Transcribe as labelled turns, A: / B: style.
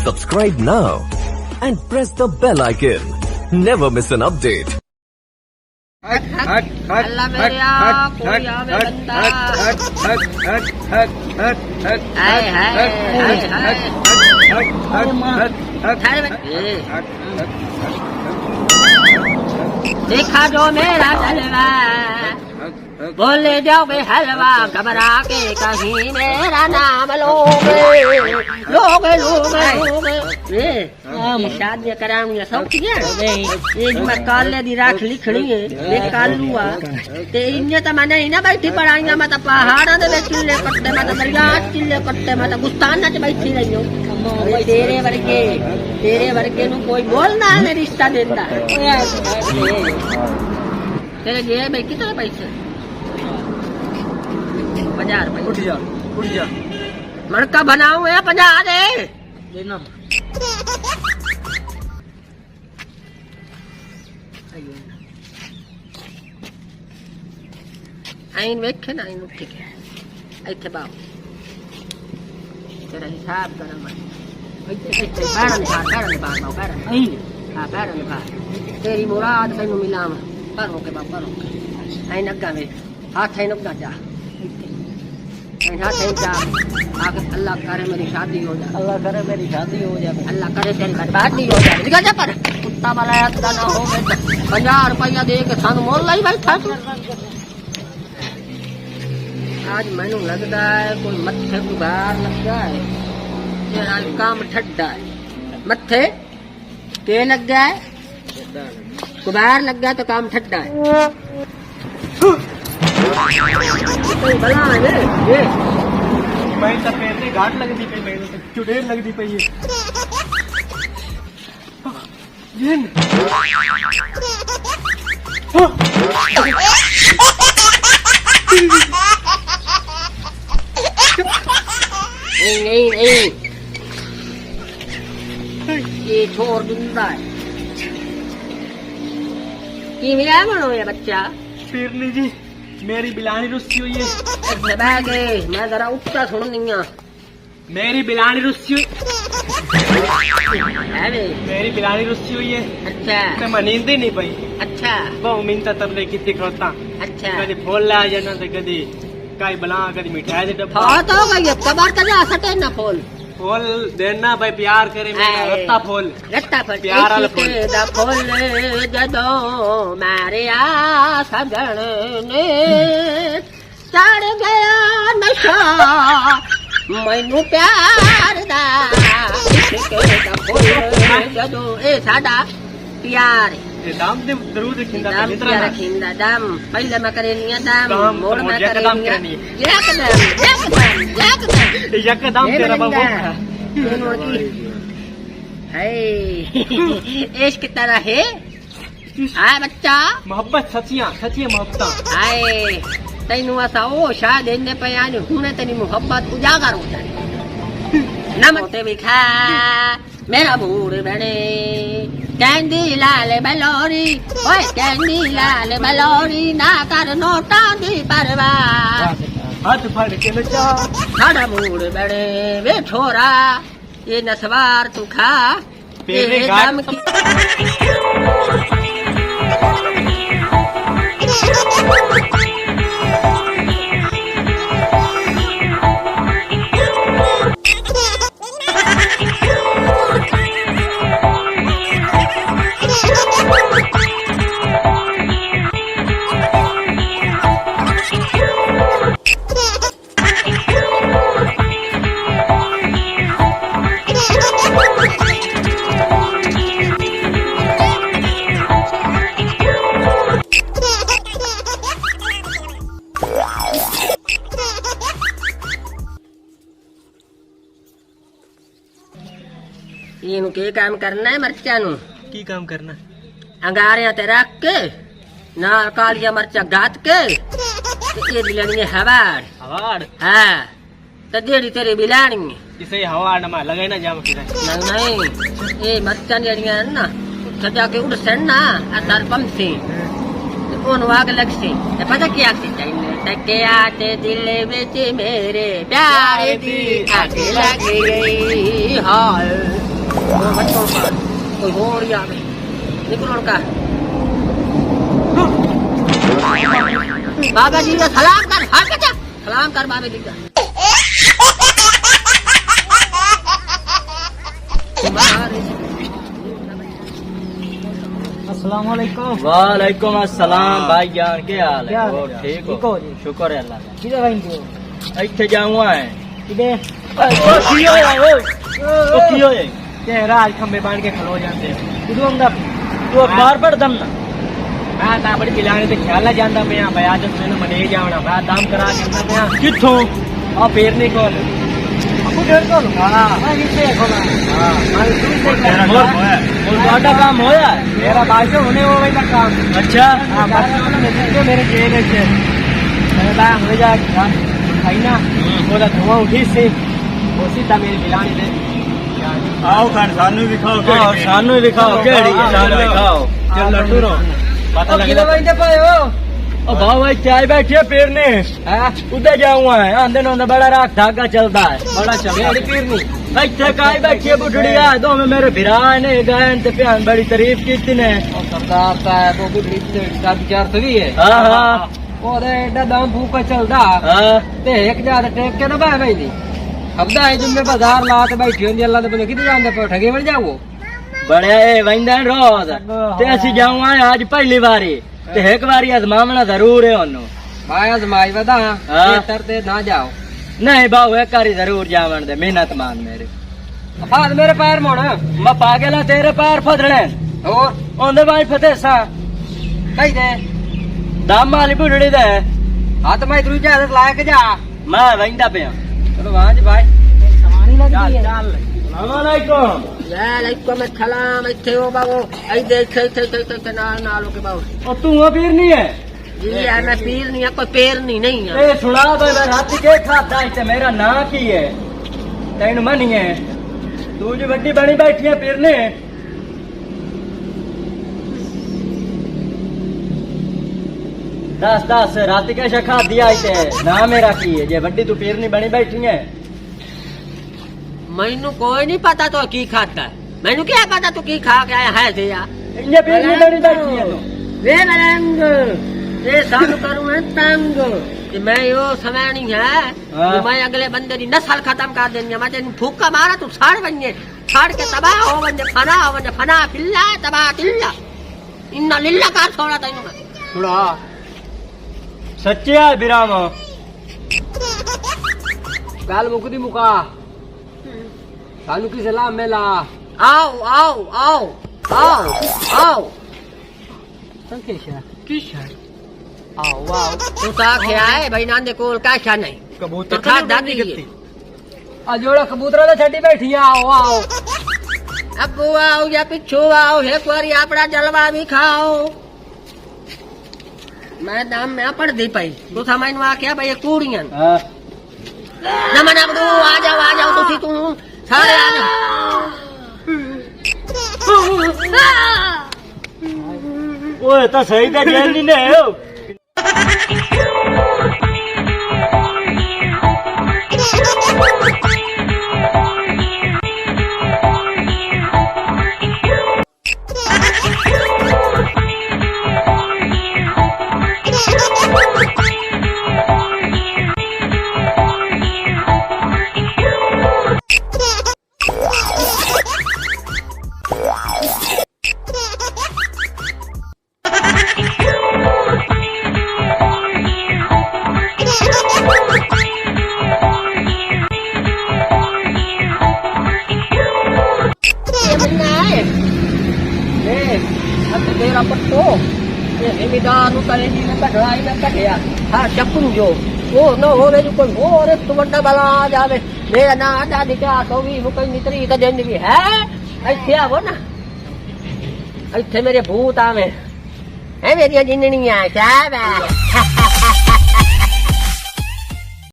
A: Subscribe now and press the bell icon. Never miss an update.
B: अल्लाह मेरे कोई आवे बंदा हाय देखा जो मेरा जलवा बोले जाओगे हलवा घबरा के कहीं मेरा नाम लोगे लोगे लोगे लोगे शादी कराऊंगी सब एक मैं काले दी राख लिखनी है ये कालू आ ते इन्ने तो मैंने इन्हें बैठी पढ़ाईया मैं तो पहाड़ा दे विच चिल्ले कट्टे मैं तो दरिया चिल्ले कट्टे मैं तो गुस्ताना च बैठी रही हूं तेरे वर्गे नु कोई बोलना है रिश्ता देता तेरे जे भाई कितने पैसे 50 रुपए उठ जा मड़का बनाऊं है 50 दे लेना आइन वेखे ना आइन उठ के इत्थे बाओ तेरा हिसाब करा मैं इत्थे पैरन बार पैरन बार तेरी मुराद तैनू मिलावा पर के बाबा रो आइन अग्गा वे हाथ आइन अग्गा जा अल्लाह करे मेरी शादी हो जाए अल्लाह करे तेरी बर्बादी हो जाए जा पर कुत्ता वाला ना हो 50 रुपया दे के सन मोल लाई बैठा तू आज मैनू लगता है कोई मत्थे गुबार लगा है आज काम ठड्डा है मत्थे के लग गया है गुबार लग गया तो काम ठड्डा है भला है ये
C: मैं तो पैर में घाट लगती पई मैं तो चुड़ैल लगती पई है
B: नहीं ये छोड़ दूंगा कि मिला मनो ये बच्चा
C: पीरनी जी मेरी बिलानी रुस्सी हुई है
B: मैं जरा उठता सुन नहीं
C: मेरी बिलानी रुस्सी हुई मेरी बिलानी रुस्सी हुई है
B: अच्छा
C: मैं नींद ही नहीं पाई
B: अच्छा
C: वो मिनता तब ले कितनी खड़ता
B: अच्छा
C: कभी फूल ला जाना तो कभी काई बला कभी मिठाई दे डब्बा
B: हाँ तो भाई कबार का जा सटे ना फूल
C: फूल देना भाई प्यार करे मेरा रत्ता फूल
B: प्यार वाला फूल जदो मारे आ सजन ने चढ़ गया नशा मैनू प्यार दा जदो ए साडा प्यार
C: दाम दे जरूर रखिंदा
B: दाम पहले मैं करेनी दाम मोड़ में करेनी
C: यकदम तेरा बाबू
B: है इश्क तरह है हाय बच्चा
C: मोहब्बत सचिया मोहब्बत
B: हाय तैनू असा ओ शाह देने पे आने हुने तेरी मोहब्बत उजागर हो जाए नमते बिखा मेरा बूढ़ बने कैंडी लाल बलोरी ओए कैंडी लाल बलोरी ना कर नोटा दी परवाह
C: हाथ फड़ के नचा
B: साड़ा बूढ़ बने वे छोरा ये नसवार तू खा
C: तेरे गाम की
B: ਇਹਨੂੰ ਕੀ ਕੰਮ ਕਰਨਾ ਹੈ ਮਰਚਾਂ ਨੂੰ
C: की काम करना
B: अंगारियां ते रख के नाल कालिया मरचा गात के ये लेनी है हवाड़
C: हवाड़
B: हाँ तो जेड़ी तेरी बिलानी है
C: इसे हवाड़ ना लगे ना जाम फिर
B: नहीं ये मरचा जड़ियां ना सजा के उड़ सन ना अतर पंसी ओन वाग लग से पता क्या से चाहिए तके आते दिल विच मेरे प्यारे दी आग लग गई हाय वो बच्चों का कोई और ही आवे निकलो का बाबा जी का सलाम कर हट जा सलाम कर बाबा जी का
C: अस्सलाम वालेकुम।
D: वालेकुम अस्सलाम भाईजान, क्या हाल है?
C: क्या हाल है?
D: और ठीक
C: ठीक हो जी?
D: शुक्र है अल्लाह का।
C: किधर भाई तू?
D: ਇੱਥੇ ਜਾऊँ है
C: किधर?
D: ओ की होया ओ की होया
C: ते राज खंबे बांध के खलो जाते किधर आंदा
D: तू अखबार पढ़ दम ना
C: मैं ता बड़ी पिलाने ते ख्याल जांदा मैं भाई आज मैंने मने जावना मैं दाम करा के ना मैं
D: किथों
C: आ फेरने को आपको डेढ़ को हां मैं नीचे खोला हां मैं तू से
D: और ਤੁਹਾਡਾ काम होया
C: मेरा बाजू होने वो भाई का काम
D: अच्छा
C: हां बाजू मेरे जेल है मैं ला हो जा भाई ना ਉਹਦਾ ਧੂਆਂ ਉੱਠੀ ਸੀ ਉਸੇ ਤਾਂ ਮੇਰੇ ਬਿਲਾਣੀ ਦੇ
D: आओ खान सानू दिखाओ केड़ी सानू दिखाओ केड़ी सानू दिखाओ चल लट्टू रो पता लग
C: किलो वहीं पे हो
D: ओ भाव भाई चाय बैठिए पेरने
C: हां
D: उधर जाऊँ है आंदे नो बड़ा रात धागा चलता है
C: बड़ा चल रही पीरनी
D: ਇੱਥੇ ਕਾਈ ਬੈਠੀ ਬੁੱਢੜੀ ਆ ਦੋਵੇਂ ਮੇਰੇ ਭਰਾ ਨੇ ਗਾਇਨ ਤੇ ਭੈਣ ਬੜੀ ਤਾਰੀਫ ਕੀਤੀ ਨੇ
C: ਉਹ ਸਰਦਾਰ ਸਾਹਿਬ ਉਹ ਬੁੱਢੜੀ ਤੇ ਦਾ ਵਿਚਾਰ ਸਹੀ ਹੈ
D: ਹਾਂ ਹਾਂ
C: ਉਹਦੇ ਐਡਾ ਦਮ ਭੂਕਾ ਚੱਲਦਾ
D: ਹਾਂ
C: ਤੇ ਇੱਕ ਜਾਦ ਟੇਕ ਕੇ ਨਾ ਬਾਹ ਬੈਂਦੀ ਹਬਦਾ ਹੈ ਜਿੰਮੇ ਬਾਜ਼ਾਰ ਲਾ ਤੇ ਬੈਠੀ ਹੁੰਦੀ ਅੱਲਾ ਦੇ ਬੰਦੇ ਕਿੱਥੇ ਜਾਂਦੇ ਪਏ ਠਗੇ ਵੜ ਜਾਵੋ
D: ਬੜਿਆ ਇਹ ਵੰਦਨ ਰੋਜ਼ ਤੇ ਅਸੀਂ ਜਾਉਂ ਆਏ ਅੱਜ ਪਹਿਲੀ ਵਾਰੀ ਤੇ ਇੱਕ ਵਾਰੀ ਅਜ਼ਮਾਵਣਾ ਜ਼ਰੂਰ ਹੈ ਉਹਨੂੰ
C: ਭਾਈ ਅਜ਼ਮਾਈ ਵਦਾ
D: ਹਾਂ।
C: ਇਹ ਤਰ ਤੇ ਨਾ ਜਾਓ
D: ਨਹੀਂ ਬਾਹੂ ਇੱਕ ਵਾਰੀ ਜ਼ਰੂਰ ਜਾਵਣ ਦੇ ਮਿਹਨਤ ਮਾਨ ਮੇਰੇ
C: ਬਾਦ ਮੇਰੇ ਪੈਰ ਮੋੜ
D: ਮੈਂ ਪਾਗਲ ਆ ਤੇਰੇ ਪੈਰ ਫਦਣੇ
C: ਹੋਰ
D: ਉਹਦੇ ਬਾਈ ਫਤੇ ਸਾ
C: ਕਹੀ ਦੇ
D: ਦਮ ਵਾਲੀ ਬੁੱਢੜੀ ਦੇ
C: ਹੱਥ ਮੈਂ ਤੂੰ ਇਜਾਜ਼ਤ ਲਾ ਕੇ ਜਾ
D: ਮੈਂ ਵੰਦਾ ਪਿਆ
C: ਚਲੋ ਵਾਂ ਜੀ ਭਾਈ ਸਮਾਨੀ ਲੱਗਦੀ ਹੈ
D: ਸਲਾਮੁਅਲੈਕੁਮ
B: वालेकुम अस्सलाम इथे हो बाबू आई देख इथे नाल हो के बाबू
D: ਉਹ ਤੂੰ ਆ ਪੀਰ ਨਹੀਂ ਹੈ
B: जी यार मैं पीर नहीं है कोई पेर नहीं है
D: ਇਹ ਸੁਣਾ ਬਈ ਮੈਂ ਰਾਤੀ ਕੇ ਖਾਦਾ ਤੇ ਮੇਰਾ ਨਾਂ ਕੀ ਹੈ ਤੈਨੂੰ ਮੰਨੀਏ ਤੂੰ ਜੀ ਵੱਡੀ ਬਣੀ ਬੈਠੀ ਹੈ ਪੀਰ ਨੇ दस रात के शखा दिया इसे ना मेरा की है जे वड्डी तू पीर नहीं बनी बैठी है
B: मैनू कोई नहीं पता तो की खाता है मैनू क्या पता तू की खा के आया है थे यार
D: ये पीर नहीं बनी बैठी है तू
B: वे रंग ये सानू करूं मैं तंग कि मैं यो समय नहीं है कि मैं अगले बंदे की नस्ल खत्म कर देनी है मैं तेन फूका मारा तू साड़ बनिए साड़ के तबाह हो बने फना पिल्ला तबाह तिल्ला इन्ना लिल्ला कार छोड़ा तैनू मैं
C: ਸੁਣਾ
D: सच्चे है बिराम
C: ਗੱਲ ਮੁਕਦੀ ਮੁਕਾ ਸਾਨੂੰ ਕੀ ਸਲਾਮ ਮਿਲਾ
B: आओ आओ आओ आओ आओ
C: ਸੰਕੇਸ਼ਾ
B: किशन
C: ਆਓ ਵਾਓ
B: तू ता क्या है भाई नांदे कोल काशा नहीं
C: ਕਬੂਤਰ
B: तो खा दादी
C: ਆ ਜੋੜਾ ਕਬੂਤਰਾਂ ਦਾ ਛੱਡੀ ਬੈਠੀ ਆ ਆਓ ਆਓ
B: अगू आओ या पिछू आओ एक बारी अपना जलवा भी खाओ मैं दाम में पढ़ दी पाई तू समझ में आख्या भाई ये कूड़ियां
D: हां
B: नमन अबदू आ जाओ तुसी तू सारे आ जाओ
D: ओए तो सही तो जेल नहीं ने हो
B: तेरा पट्टो ये जिम्मेदार नु करे जी ने कढ़ाई में कढ़िया हां चप्पू जो वो न होवे जो कोई और तू बड़ा बला आ जावे मेरा ना दादी का तो भी वो कोई नितरी का दिन भी है ऐसे आवो ना ऐसे मेरे भूत आवे है मेरी जिन्नियां साहब